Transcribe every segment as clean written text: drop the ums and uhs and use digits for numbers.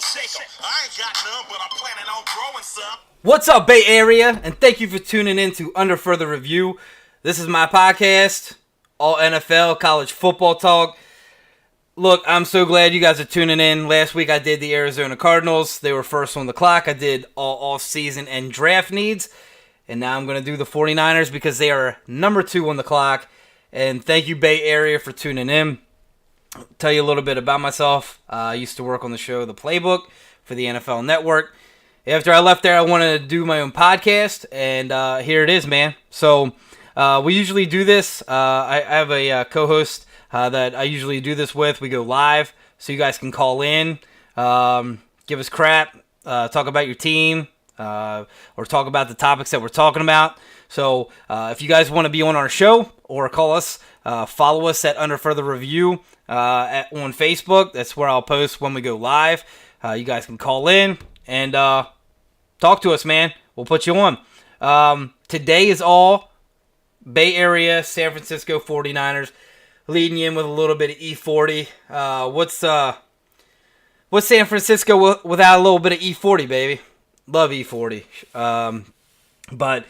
I ain't got none, but I'm planning on growing some. What's up, Bay Area? And thank you for tuning in to Under Further Review. This is my podcast, all NFL, college football talk. Look, I'm so glad you guys are tuning in. Last week I did the Arizona Cardinals. They were first on the clock. I did all offseason and draft needs. And now I'm going to do the 49ers because they are number 2 on the clock. And thank you, Bay Area, for tuning in. I'll tell you a little bit about myself. I used to work on the show The Playbook for the NFL Network. After I left there, I wanted to do my own podcast, and here it is, man. So we usually do this. I have a co-host that I usually do this with. We go live, so you guys can call in, give us crap, talk about your team, or talk about the topics that we're talking about. So if you guys want to be on our show or call us, follow us at Under Further Review on Facebook. That's where I'll post when we go live. You guys can call in and talk to us, man. We'll put you on. Today is all Bay Area, San Francisco 49ers, leading you in with a little bit of E40. What's San Francisco without a little bit of E40, baby? Love E40. But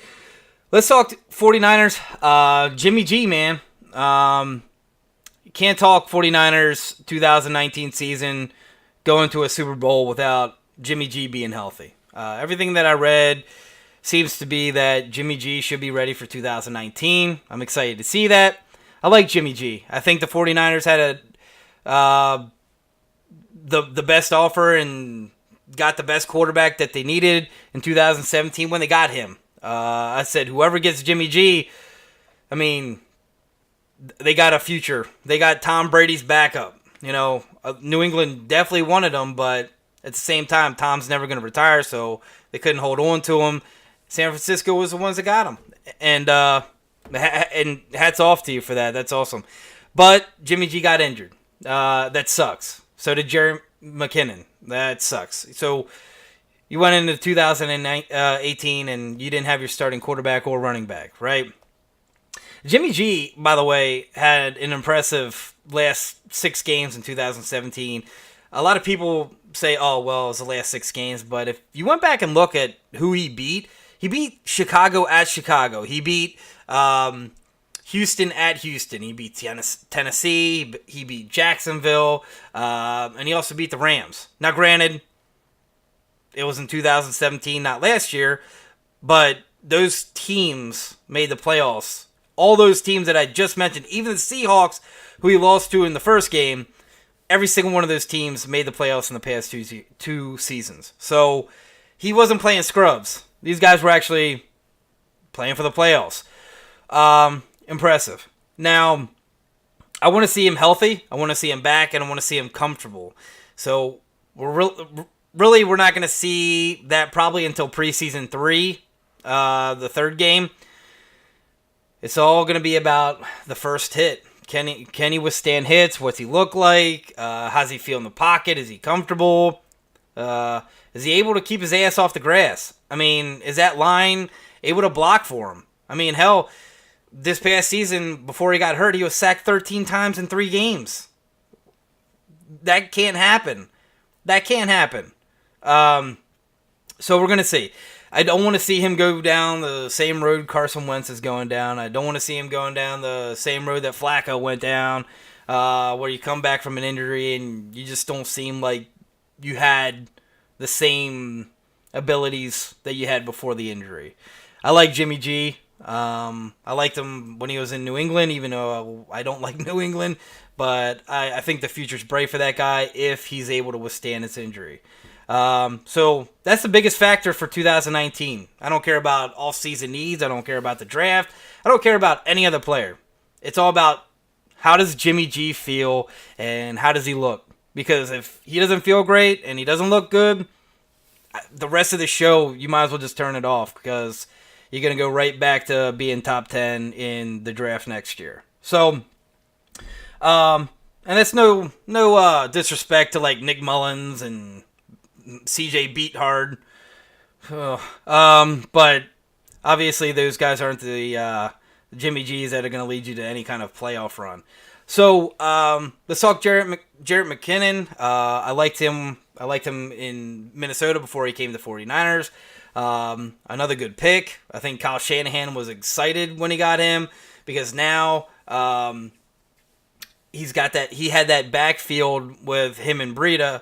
let's talk 49ers. Jimmy G, man. You can't talk 49ers 2019 season going to a Super Bowl without Jimmy G being healthy. Everything that I read seems to be that Jimmy G should be ready for 2019. I'm excited to see that. I like Jimmy G. I think the 49ers had the best offer and got the best quarterback that they needed in 2017 when they got him. I said, whoever gets Jimmy G, I mean, they got a future. They got Tom Brady's backup. You know, New England definitely wanted him, but at the same time, Tom's never going to retire, so they couldn't hold on to him. San Francisco was the ones that got him. And hats off to you for that. That's awesome. But Jimmy G got injured. That sucks. So did Jerry McKinnon. That sucks. So you went into 2018 and you didn't have your starting quarterback or running back, right? Jimmy G, by the way, had an impressive last 6 games in 2017. A lot of people say, oh, well, it was the last 6 games. But if you went back and look at who he beat Chicago at Chicago. He beat Houston at Houston. He beat Tennessee. He beat Jacksonville. And he also beat the Rams. Now, granted, it was in 2017, not last year. But those teams made the playoffs. All those teams that I just mentioned, even the Seahawks, who he lost to in the first game, every single one of those teams made the playoffs in the past two seasons. So he wasn't playing scrubs. These guys were actually playing for the playoffs. Impressive. Now, I want to see him healthy. I want to see him back, and I want to see him comfortable. So we're not going to see that probably until preseason 3, the third game. It's all going to be about the first hit. Can he withstand hits? What's he look like? How's he feel in the pocket? Is he comfortable? Is he able to keep his ass off the grass? I mean, is that line able to block for him? I mean, hell, this past season, before he got hurt, he was sacked 13 times in 3 games. That can't happen. So we're going to see. I don't want to see him go down the same road Carson Wentz is going down. I don't want to see him going down the same road that Flacco went down, where you come back from an injury and you just don't seem like you had the same abilities that you had before the injury. I like Jimmy G. I liked him when he was in New England, even though I don't like New England. But I think the future's bright for that guy if he's able to withstand his injury. So that's the biggest factor for 2019. I don't care about all-season needs. I don't care about the draft. I don't care about any other player. It's all about how does Jimmy G feel and how does he look. Because if he doesn't feel great and he doesn't look good, the rest of the show, you might as well just turn it off because you're going to go right back to being top 10 in the draft next year. So, and that's no disrespect to like Nick Mullins and CJ Beathard. But obviously those guys aren't the Jimmy G's that are going to lead you to any kind of playoff run. So let's talk Jarrett McKinnon. I liked him I liked him in Minnesota before he came to 49ers. Another good pick. I think Kyle Shanahan was excited when he got him because now he had that backfield with him and Breida,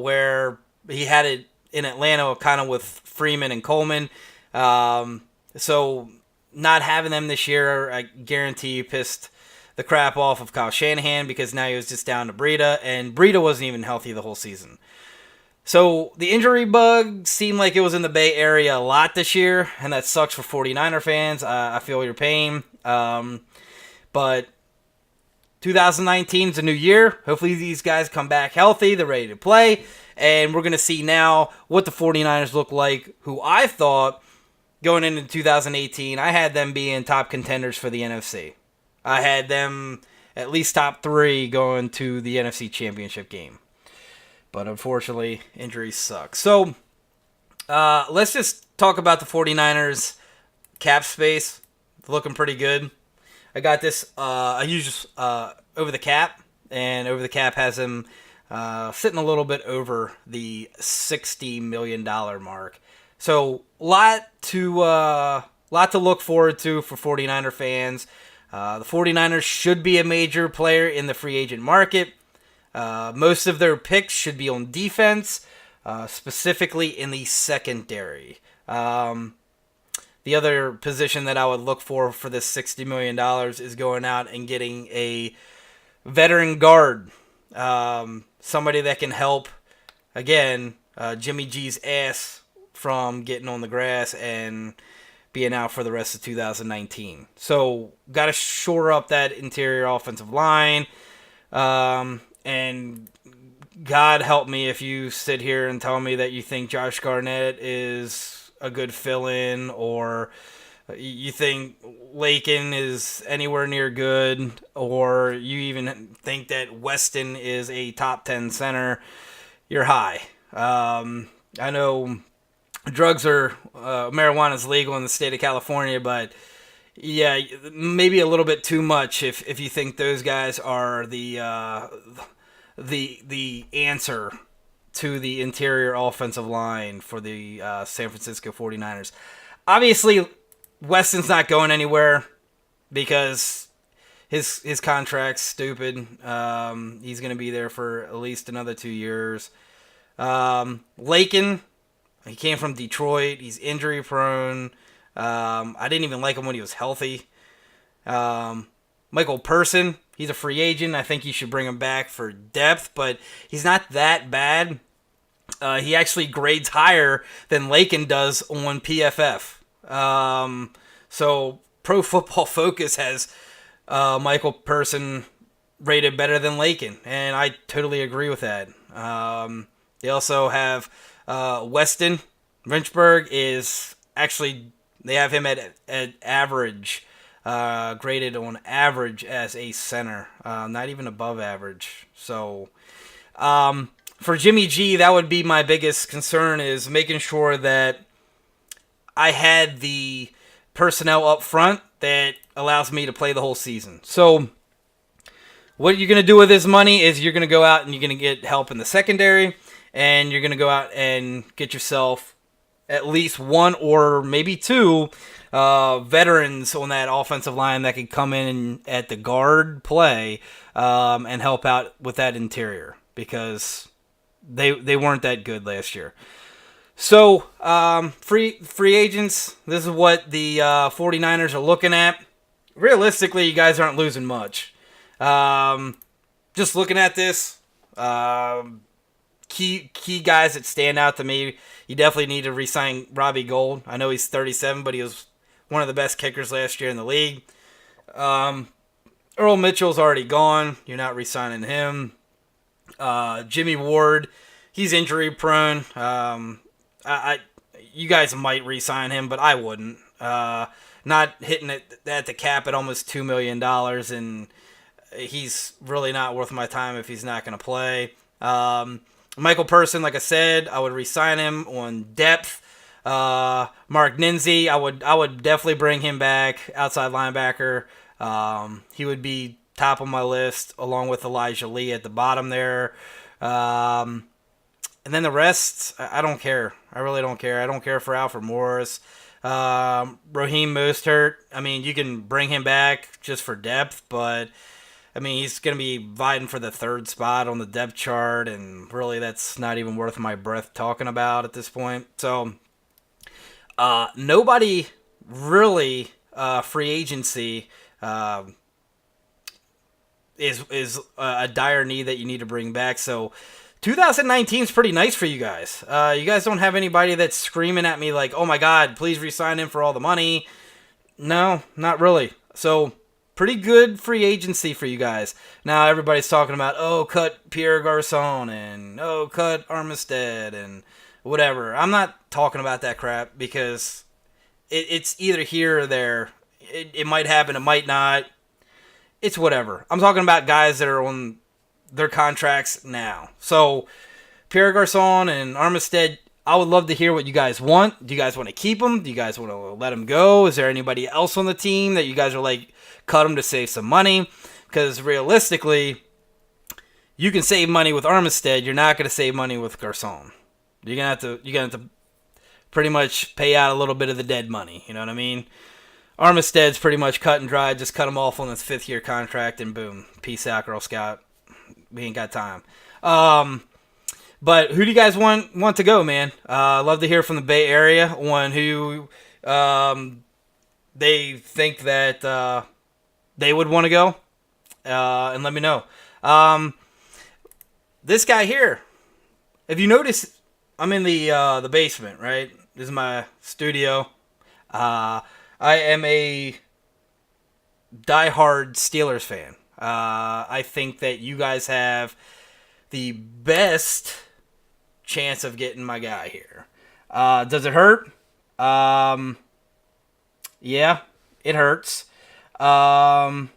where he had it in Atlanta kind of with Freeman and Coleman. So not having them this year, I guarantee pissed the crap off of Kyle Shanahan because now he was just down to Breida, and Breida wasn't even healthy the whole season. So the injury bug seemed like it was in the Bay Area a lot this year, and that sucks for 49er fans. I feel your pain. But 2019 is a new year. Hopefully these guys come back healthy. They're ready to play. And we're going to see now what the 49ers look like, who I thought going into 2018, I had them being top contenders for the NFC. I had them at least top 3 going to the NFC Championship game. But unfortunately, injuries suck. So let's just talk about the 49ers cap space. Looking pretty good. I got this. I use Over the Cap, and Over the Cap has him sitting a little bit over the $60 million mark. So lot to look forward to for 49er fans. The 49ers should be a major player in the free agent market. Most of their picks should be on defense, specifically in the secondary. The other position that I would look for this $60 million is going out and getting a veteran guard. Somebody that can help, again, Jimmy G's ass from getting on the grass and being out for the rest of 2019. So, got to shore up that interior offensive line. And God help me if you sit here and tell me that you think Josh Garnett is a good fill-in, or you think Lakin is anywhere near good, or you even think that Weston is a top 10 center, you're high. I know marijuana is legal in the state of California, but yeah, maybe a little bit too much if you think those guys are the answer to the interior offensive line for the San Francisco 49ers. Obviously, Weston's not going anywhere because his contract's stupid. He's going to be there for at least another 2 years. Lakin, he came from Detroit. He's injury prone. I didn't even like him when he was healthy. Michael Person, he's a free agent. I think you should bring him back for depth, but he's not that bad. He actually grades higher than Lakin does on PFF. So Pro Football Focus has Michael Person rated better than Lakin, and I totally agree with that. They also have Weston. Lynchburg is actually, they have him at average. Graded on average as a center, not even above average. So, for Jimmy G, that would be my biggest concern, is making sure that I had the personnel up front that allows me to play the whole season. So, what you're going to do with this money is you're going to go out and you're going to get help in the secondary, and you're going to go out and get yourself at least one or maybe two veterans on that offensive line that could come in at the guard play and help out with that interior, because they weren't that good last year. So, free agents, this is what the 49ers are looking at. Realistically, you guys aren't losing much. Just looking at this, key guys that stand out to me, you definitely need to re-sign Robbie Gould. I know he's 37, but he was one of the best kickers last year in the league. Earl Mitchell's already gone. You're not re-signing him. Jimmy Ward, he's injury prone. You guys might re-sign him, but I wouldn't. Not hitting it at the cap at almost $2 million, and he's really not worth my time if he's not going to play. Michael Person, like I said, I would re-sign him on depth. Mark Ninzi, I would definitely bring him back, outside linebacker. He would be top of my list, along with Elijah Lee at the bottom there. And then the rest, I don't care. I really don't care. I don't care for Alfred Morris. Raheem Mostert, I mean, you can bring him back just for depth, but I mean, he's going to be vying for the third spot on the depth chart, and really that's not even worth my breath talking about at this point. So, nobody really free agency is a dire need that you need to bring back. So 2019 is pretty nice for you guys. You guys don't have anybody that's screaming at me like, oh my God, please re-sign him for all the money. No, not really. So pretty good free agency for you guys. Now everybody's talking about, oh, cut Pierre Garçon and oh, cut Armistead and whatever. I'm not talking about that crap because it's either here or there. It might happen, it might not. It's whatever. I'm talking about guys that are on their contracts now. So, Pierre Garçon and Armistead, I would love to hear what you guys want. Do you guys want to keep them? Do you guys want to let them go? Is there anybody else on the team that you guys are like, cut them to save some money? Because realistically, you can save money with Armistead. You're not going to save money with Garçon. You're gonna have to pretty much pay out a little bit of the dead money. You know what I mean? Armistead's pretty much cut and dry. Just cut him off on his 5th-year contract, and boom, peace out, Girl Scout. We ain't got time. But who do you guys want to go, man? Love to hear from the Bay Area on who they think that they would want to go, and let me know. This guy here, if you notice, I'm in the basement, right? This is my studio. I am a diehard Steelers fan. I think that you guys have the best chance of getting my guy here. Does it hurt? Yeah, it hurts. But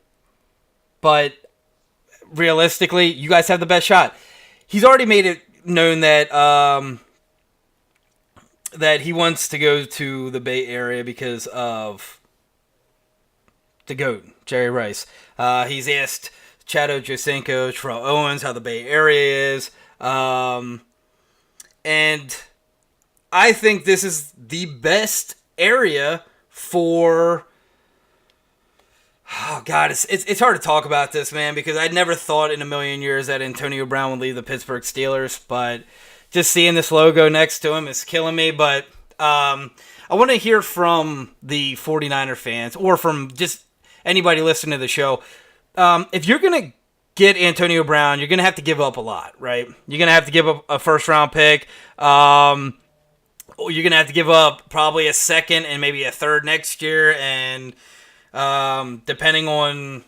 realistically, you guys have the best shot. He's already made it known that that he wants to go to the Bay Area because of the GOAT, Jerry Rice. He's asked Chad Ochocinco, Terrell Owens how the Bay Area is. And I think this is the best area for... Oh, God, it's hard to talk about this, man, because I'd never thought in a million years that Antonio Brown would leave the Pittsburgh Steelers, but just seeing this logo next to him is killing me. But I want to hear from the 49er fans or from just anybody listening to the show. If you're going to get Antonio Brown, you're going to have to give up a lot, right? You're going to have to give up a first-round pick. You're going to have to give up probably a second and maybe a third next year, and depending on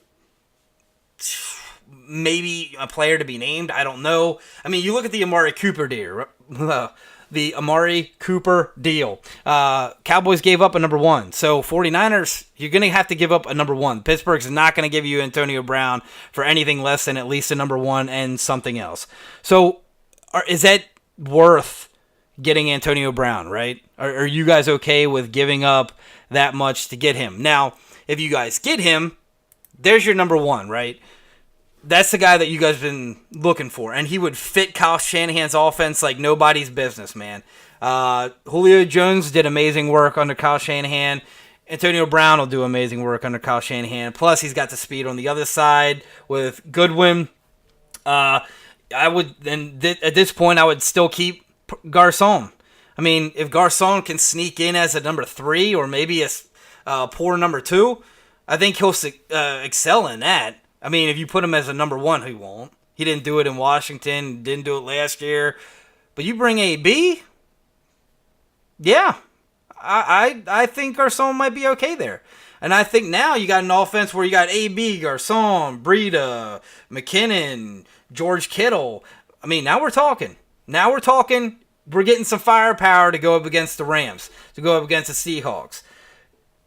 maybe a player to be named, I don't know. I mean, you look at the Amari Cooper deal. The Amari Cooper deal. Cowboys gave up a number 1. So 49ers, you're going to have to give up a number 1. Pittsburgh's not going to give you Antonio Brown for anything less than at least a number 1 and something else. So is that worth getting Antonio Brown, right? Are you guys okay with giving up that much to get him? Now, if you guys get him, there's your number 1, right? That's the guy that you guys have been looking for. And he would fit Kyle Shanahan's offense like nobody's business, man. Julio Jones did amazing work under Kyle Shanahan. Antonio Brown will do amazing work under Kyle Shanahan. Plus, he's got the speed on the other side with Goodwin. At this point, I would still keep Garçon. I mean, if Garçon can sneak in as a number 3 or maybe a poor number 2, I think he'll excel in that. I mean, if you put him as a number 1, he won't. He didn't do it in Washington, didn't do it last year. But you bring AB, yeah, I think Garçon might be okay there. And I think now you got an offense where you got AB, Garçon, Breida, McKinnon, George Kittle. I mean, now we're talking. We're getting some firepower to go up against the Rams, to go up against the Seahawks.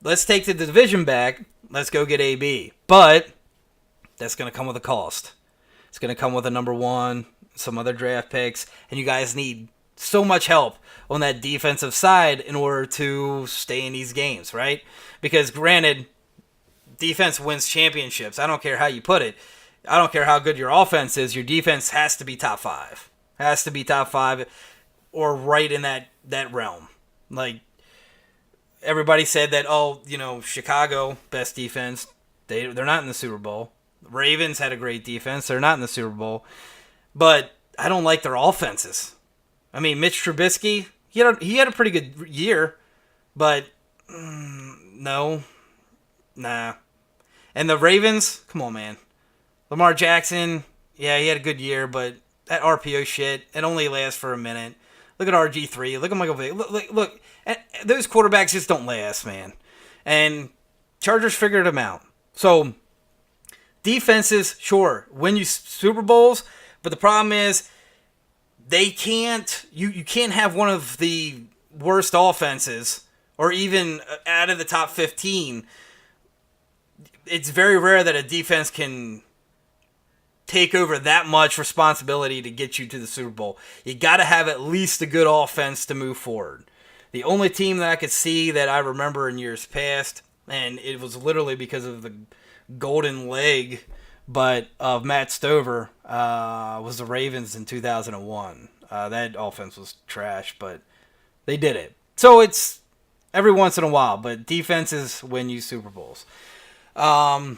Let's take the division back. Let's go get AB. But that's going to come with a cost. It's going to come with a number 1, some other draft picks, and you guys need so much help on that defensive side in order to stay in these games, right? Because granted, defense wins championships. I don't care how you put it. I don't care how good your offense is. Your defense has to be top 5. Has to be top 5 or right in that realm. Like, everybody said that, Chicago, best defense. They're not in the Super Bowl. Ravens had a great defense. They're not in the Super Bowl. But I don't like their offenses. I mean, Mitch Trubisky, he had a pretty good year, but no, nah. And the Ravens, come on, man. Lamar Jackson, yeah, he had a good year, but that RPO shit, it only lasts for a minute. Look at RG3. Look at Michael Vick. Look. Those quarterbacks just don't last, man. And Chargers figured them out. So, defenses, sure, win you Super Bowls, but the problem is they can't. You can't have one of the worst offenses, or even out of the top 15. It's very rare that a defense can take over that much responsibility to get you to the Super Bowl. You got to have at least a good offense to move forward. The only team that I could see that I remember in years past, and it was literally because of the golden leg, but of Matt Stover, was the Ravens in 2001. That offense was trash, but they did it. So it's every once in a while, but defenses win you Super Bowls. So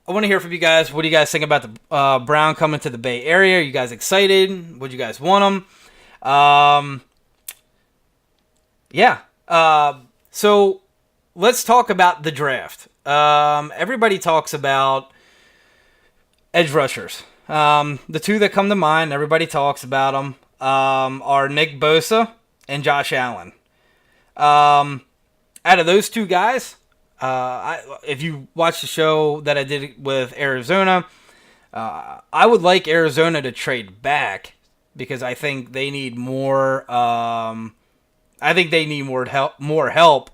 I want to hear from you guys. What do you guys think about the Brown coming to the Bay Area? Are you guys excited? Would you guys want them? Yeah. So let's talk about the draft. Everybody talks about edge rushers. The two that come to mind, everybody talks about them, are Nick Bosa and Josh Allen. Out of those two guys, if you watch the show that I did with Arizona, I would like Arizona to trade back because I think they need more. I think they need more help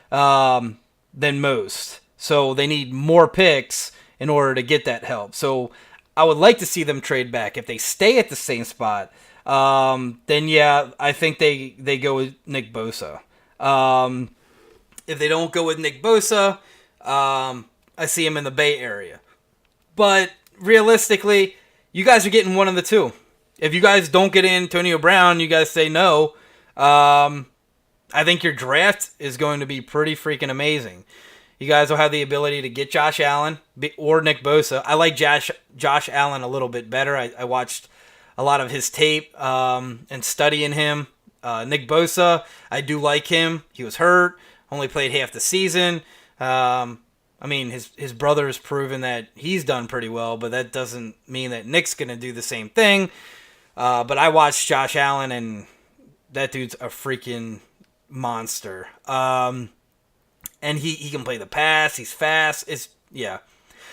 than most. So they need more picks in order to get that help. So I would like to see them trade back. If they stay at the same spot, then yeah, I think they go with Nick Bosa. If they don't go with Nick Bosa, I see him in the Bay Area. But realistically, you guys are getting one of the two. If you guys don't get Antonio Brown, you guys say no. I think your draft is going to be pretty freaking amazing. You guys will have the ability to get Josh Allen or Nick Bosa. I like Josh Allen a little bit better. I watched a lot of his tape and studying him. Nick Bosa, I do like him. He was hurt. Only played half the season. I mean, his brother has proven that he's done pretty well, but that doesn't mean that Nick's going to do the same thing. But I watched Josh Allen, and that dude's a freaking monster. And he can play the pass. He's fast. Yeah.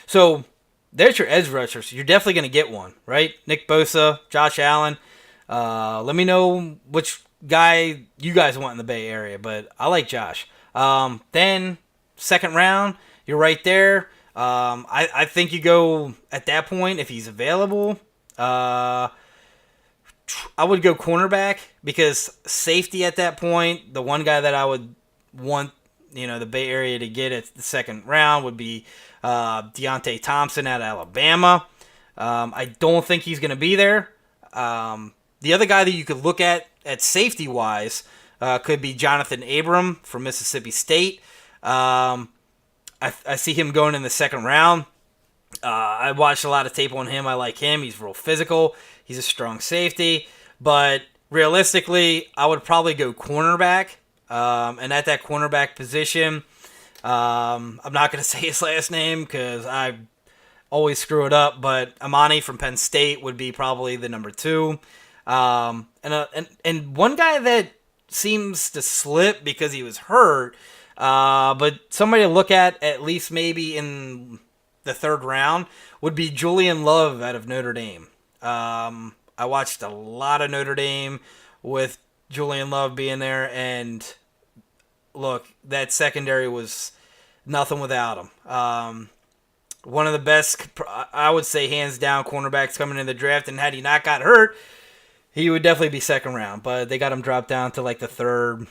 So there's your edge rushers. You're definitely going to get one, right? Nick Bosa, Josh Allen. Let me know which guy you guys want in the Bay Area, but I like Josh. Then second round, you're right there. I think you go at that point if he's available. I would go cornerback because safety at that point, the one guy that I would want, the Bay Area to get at the second round would be Deontay Thompson out of Alabama. I don't think he's going to be there. The other guy that you could look at safety-wise could be Jonathan Abram from Mississippi State. I see him going in the second round. I watched a lot of tape on him. I like him. He's real physical. He's a strong safety. But realistically, I would probably go cornerback. And at that cornerback position, I'm not going to say his last name because I always screw it up. But Amani from Penn State would be probably the number 2. And one guy that seems to slip because he was hurt, but somebody to look at least maybe in the third round would be Julian Love out of Notre Dame. I watched a lot of Notre Dame with Julian Love being there, and look, that secondary was nothing without him. One of the best, I would say, hands down cornerbacks coming in the draft, and had he not got hurt, he would definitely be second round, but they got him dropped down to like the third,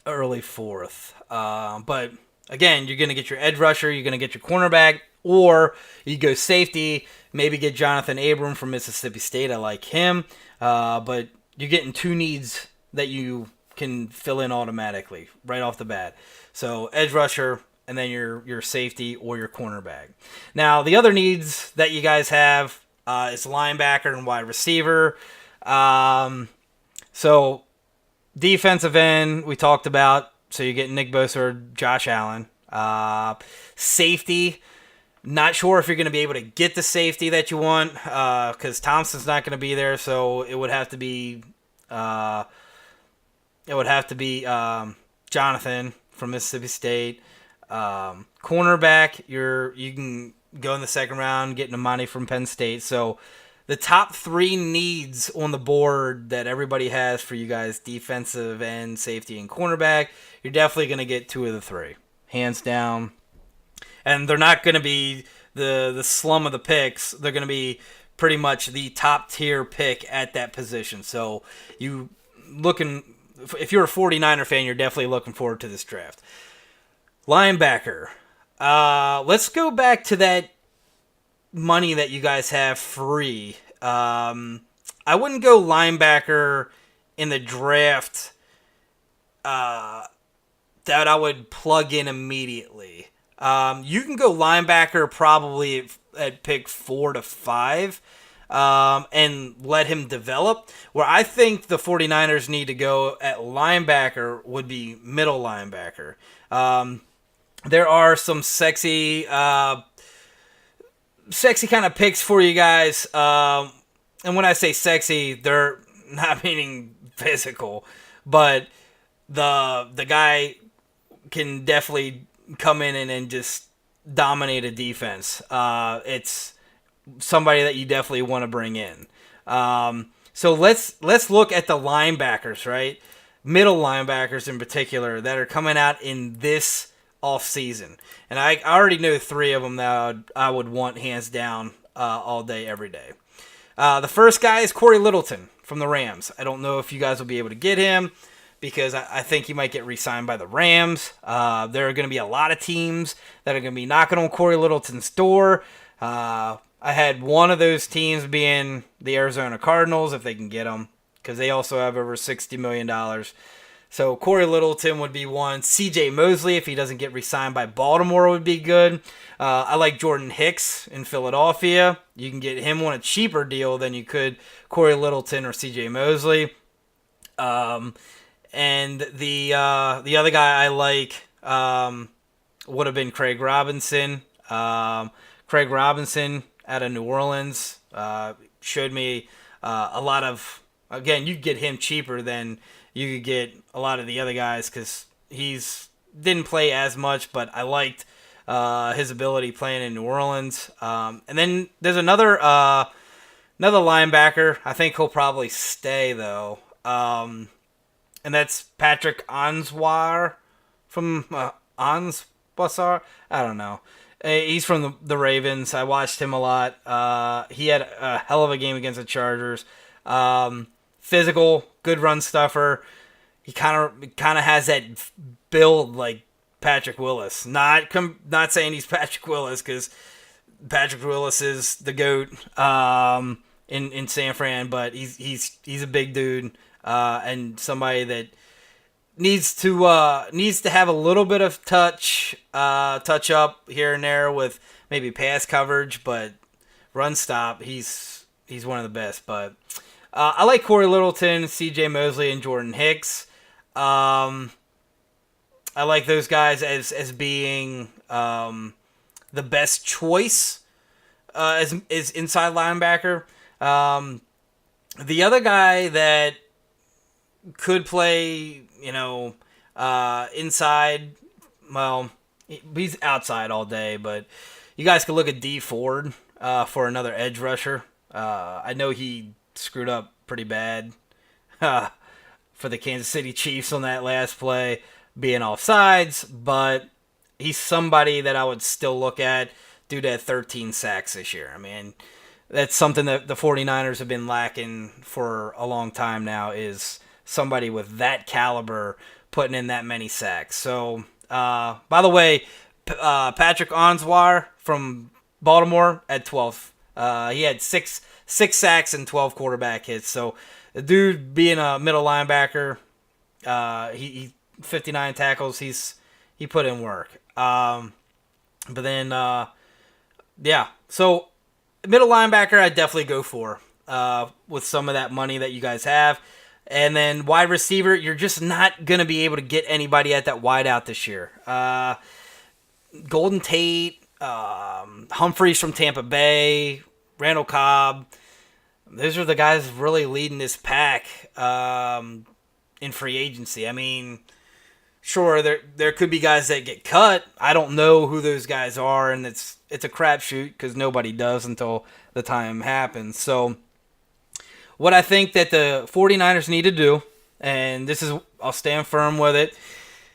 early fourth. But again, you're going to get your edge rusher, you're going to get your cornerback, or you go safety, maybe get Jonathan Abram from Mississippi State. I like him. But you're getting two needs that you can fill in automatically right off the bat. So edge rusher, and then your safety or your cornerback. Now, the other needs that you guys have is linebacker and wide receiver. So defensive end, we talked about. So you get Nick Bosa or Josh Allen. Safety, not sure if you're going to be able to get the safety that you want because Thompson's not going to be there. So it would have to be Jonathan from Mississippi State. Cornerback, you can go in the second round, getting Amani from Penn State. So the top three needs on the board that everybody has for you guys, defensive end, safety, and cornerback, you're definitely going to get two of the three, hands down. And they're not going to be the slum of the picks. They're going to be pretty much the top tier pick at that position. So if you're a 49er fan, you're definitely looking forward to this draft. Linebacker. Let's go back to that money that you guys have free. I wouldn't go linebacker in the draft that I would plug in immediately. You can go linebacker probably at pick 4 to 5 and let him develop. Where I think the 49ers need to go at linebacker would be middle linebacker. There are some sexy kind of picks for you guys. And when I say sexy, they're not meaning physical, but the guy can definitely come in and just dominate a defense. It's somebody that you definitely want to bring in. So let's look at the linebackers, right? Middle linebackers in particular that are coming out in this offseason. And I already know 3 of them that I would want hands down all day, every day. The first guy is Corey Littleton from the Rams. I don't know if you guys will be able to get him because I think he might get re-signed by the Rams. There are going to be a lot of teams that are going to be knocking on Corey Littleton's door. I had one of those teams being the Arizona Cardinals, if they can get him, because they also have over $60 million. So Corey Littleton would be one. C.J. Mosley, if he doesn't get re-signed by Baltimore, would be good. I like Jordan Hicks in Philadelphia. You can get him on a cheaper deal than you could Corey Littleton or C.J. Mosley. And the other guy I like would have been Craig Robinson. Craig Robinson out of New Orleans showed me a lot of. Again, you get him cheaper than you could get a lot of the other guys because he's didn't play as much, but I liked his ability playing in New Orleans. And then there's another linebacker. I think he'll probably stay though. And that's Patrick Answar from Answar. I don't know. He's from the Ravens. I watched him a lot. He had a hell of a game against the Chargers. Physical, good run stuffer. He kind of has that build like Patrick Willis. Not saying he's Patrick Willis because Patrick Willis is the GOAT in San Fran, but he's a big dude and somebody that needs to have a little bit of touch up here and there with maybe pass coverage, but run stop he's one of the best. But I like Corey Littleton, C.J. Mosley, and Jordan Hicks. I like those guys as being the best choice as inside linebacker. The other guy that could play, inside, well, he's outside all day, but you guys could look at D Ford for another edge rusher. I know he screwed up pretty bad for the Kansas City Chiefs on that last play, being offsides, but he's somebody that I would still look at. Dude had 13 sacks this year. I mean, that's something that the 49ers have been lacking for a long time now, is somebody with that caliber putting in that many sacks. So By the way, Patrick Onswar from Baltimore at 12. He had six sacks and 12 quarterback hits. So the dude being a middle linebacker, he 59 tackles. He put in work. But then yeah. So middle linebacker, I'd definitely go for with some of that money that you guys have. And then wide receiver, you're just not going to be able to get anybody at that wide out this year. Golden Tate, Humphreys from Tampa Bay, Randall Cobb. Those are the guys really leading this pack in free agency. I mean, sure, there could be guys that get cut. I don't know who those guys are, and it's a crapshoot because nobody does until the time happens. So what I think that the 49ers need to do, and this is, I'll stand firm with it,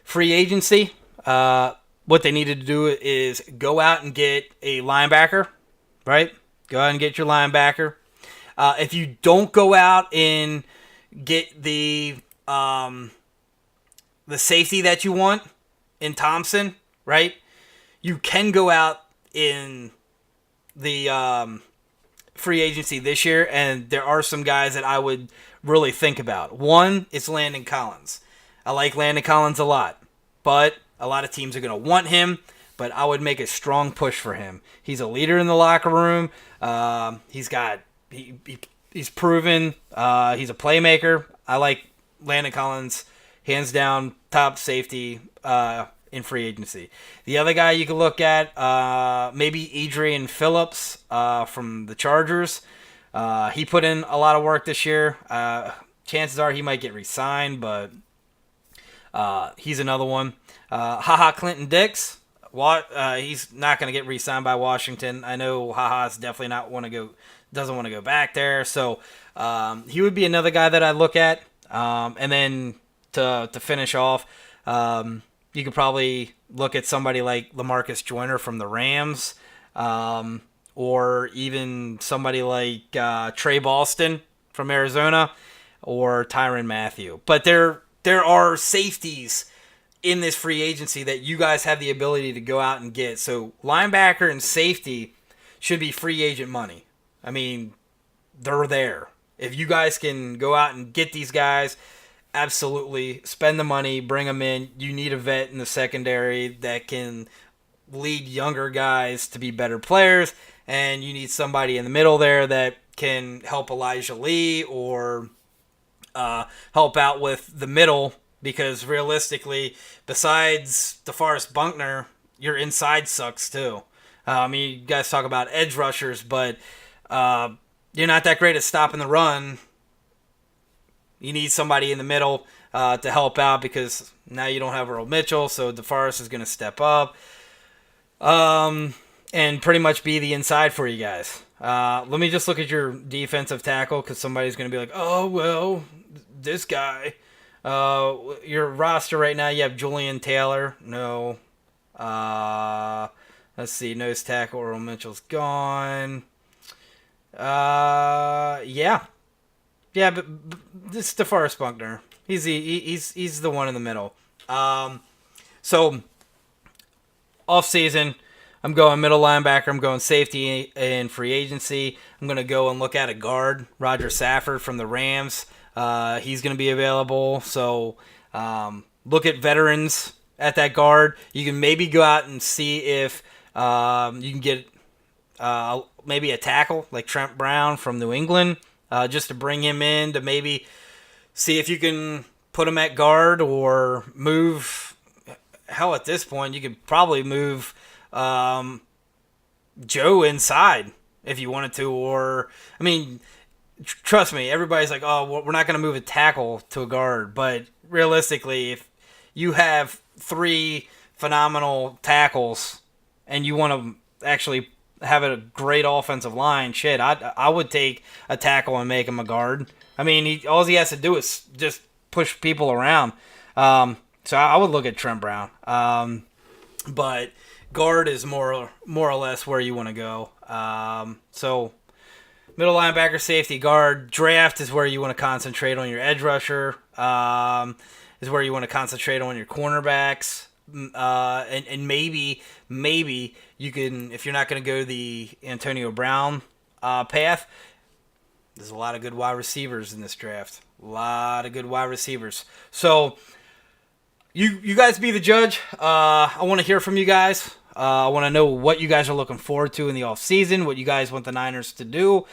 free agency, what they needed to do is go out and get a linebacker, right? Go out and get your linebacker. If you don't go out and get the safety that you want in Thompson, right? You can go out in the free agency this year, and there are some guys that I would really think about. One is Landon Collins. I like Landon Collins a lot, but a lot of teams are going to want him, but I would make a strong push for him. He's a leader in the locker room. He's proven. He's a playmaker. I like Landon Collins, hands down, top safety in free agency. The other guy you could look at, maybe Adrian Phillips from the Chargers. He put in a lot of work this year. Chances are he might get re-signed, but he's another one. Clinton Dix. He's not going to get re-signed by Washington. I know Haha's definitely doesn't want to go back there. So he would be another guy that I look at. And then to finish off, you could probably look at somebody like LaMarcus Joyner from the Rams, or even somebody like Trey Boston from Arizona, or Tyrann Mathieu. But there are safeties in this free agency that you guys have the ability to go out and get. So linebacker and safety should be free agent money. I mean, they're there. If you guys can go out and get these guys, absolutely spend the money, bring them in. You need a vet in the secondary that can lead younger guys to be better players, and you need somebody in the middle there that can help Elijah Lee or help out with the middle, because realistically, besides DeForest Buckner, your inside sucks too. I mean, you guys talk about edge rushers, but you're not that great at stopping the run. You need somebody in the middle to help out, because now you don't have Earl Mitchell, so DeForest is going to step up and pretty much be the inside for you guys. Let me just look at your defensive tackle, because somebody's going to be like, oh, well, this guy. Your roster right now, you have Julian Taylor. No. Let's see. Nose tackle, Earl Mitchell's gone. Yeah, but this is DeForest Buckner. He's the one in the middle. So offseason, I'm going middle linebacker. I'm going safety in free agency. I'm going to go and look at a guard, Roger Saffold from the Rams. He's going to be available. So look at veterans at that guard. You can maybe go out and see if you can get maybe a tackle like Trent Brown from New England, just to bring him in to maybe see if you can put him at guard, or move. Hell, at this point, you could probably move Joe inside if you wanted to. Or, I mean, trust me, everybody's like, oh, well, we're not going to move a tackle to a guard. But realistically, if you have three phenomenal tackles and you want to actually have a great offensive line, shit, I would take a tackle and make him a guard. I mean, all he has to do is just push people around. So I would look at Trent Brown. But guard is more or less where you want to go. So middle linebacker, safety, guard. Draft is where you want to concentrate on your edge rusher. Is where you want to concentrate on your cornerbacks. and maybe you can, if you're not going to go the Antonio Brown path. There's a lot of good wide receivers in this draft. A lot of good wide receivers. So you guys be the judge. I want to hear from you guys. I want to know what you guys are looking forward to in the offseason, what you guys want the Niners to do.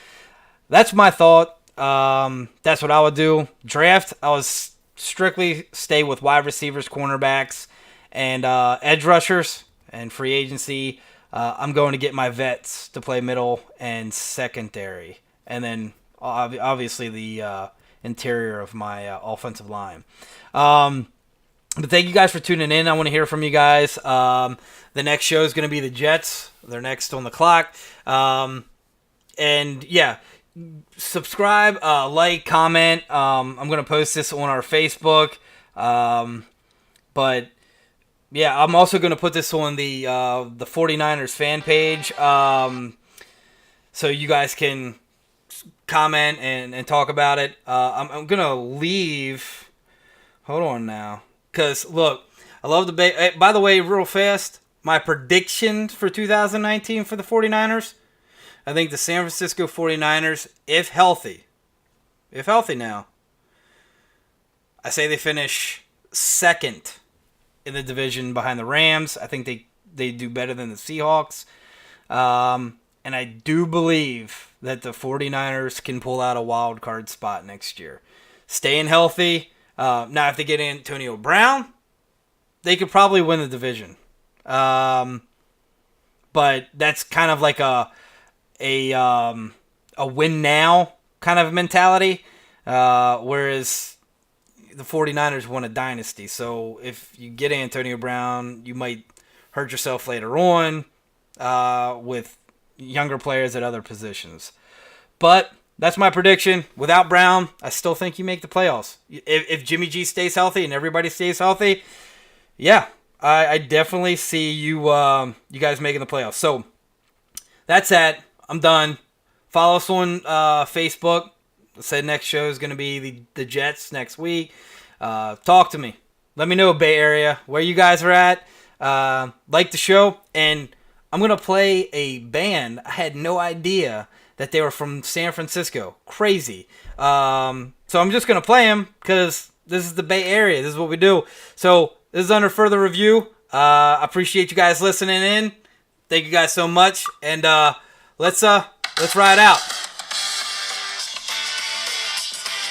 That's my thought. That's what I would do. Draft, I was strictly stay with wide receivers, cornerbacks, and edge rushers. And free agency, I'm going to get my vets to play middle and secondary. And then, obviously, the interior of my offensive line. But thank you guys for tuning in. I want to hear from you guys. The next show is going to be the Jets. They're next on the clock. And, yeah, subscribe, like, comment. I'm going to post this on our Facebook. But, yeah, I'm also going to put this on the 49ers fan page. So you guys can comment and talk about it. I'm going to leave. Hold on now. Because, look, I love the by the way, real fast, my prediction for 2019 for the 49ers, I think the San Francisco 49ers, if healthy now, I say they finish second in the division behind the Rams. I think they do better than the Seahawks. And I do believe that the 49ers can pull out a wild card spot next year. Staying healthy. Now, if they get Antonio Brown, they could probably win the division. But that's kind of like a win now kind of mentality. Whereas the 49ers won a dynasty. So if you get Antonio Brown, you might hurt yourself later on with younger players at other positions. But that's my prediction. Without Brown, I still think you make the playoffs. If Jimmy G stays healthy and everybody stays healthy, yeah, I definitely see you guys making the playoffs. So that's that. I'm done. Follow us on Facebook. I said next show is going to be the Jets next week. Talk to me. Let me know, Bay Area, where you guys are at. Like the show. And I'm going to play a band. I had no idea that they were from San Francisco. Crazy. So I'm just going to play them because this is the Bay Area. This is what we do. So this is under further review. I appreciate you guys listening in. Thank you guys so much. And let's ride out.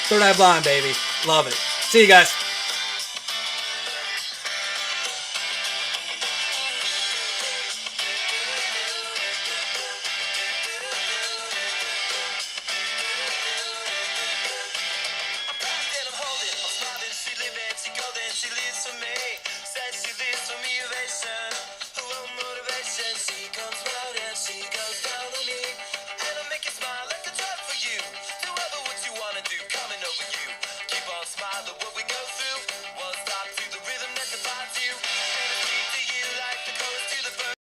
Third Eye Blind, baby. Love it. See you guys.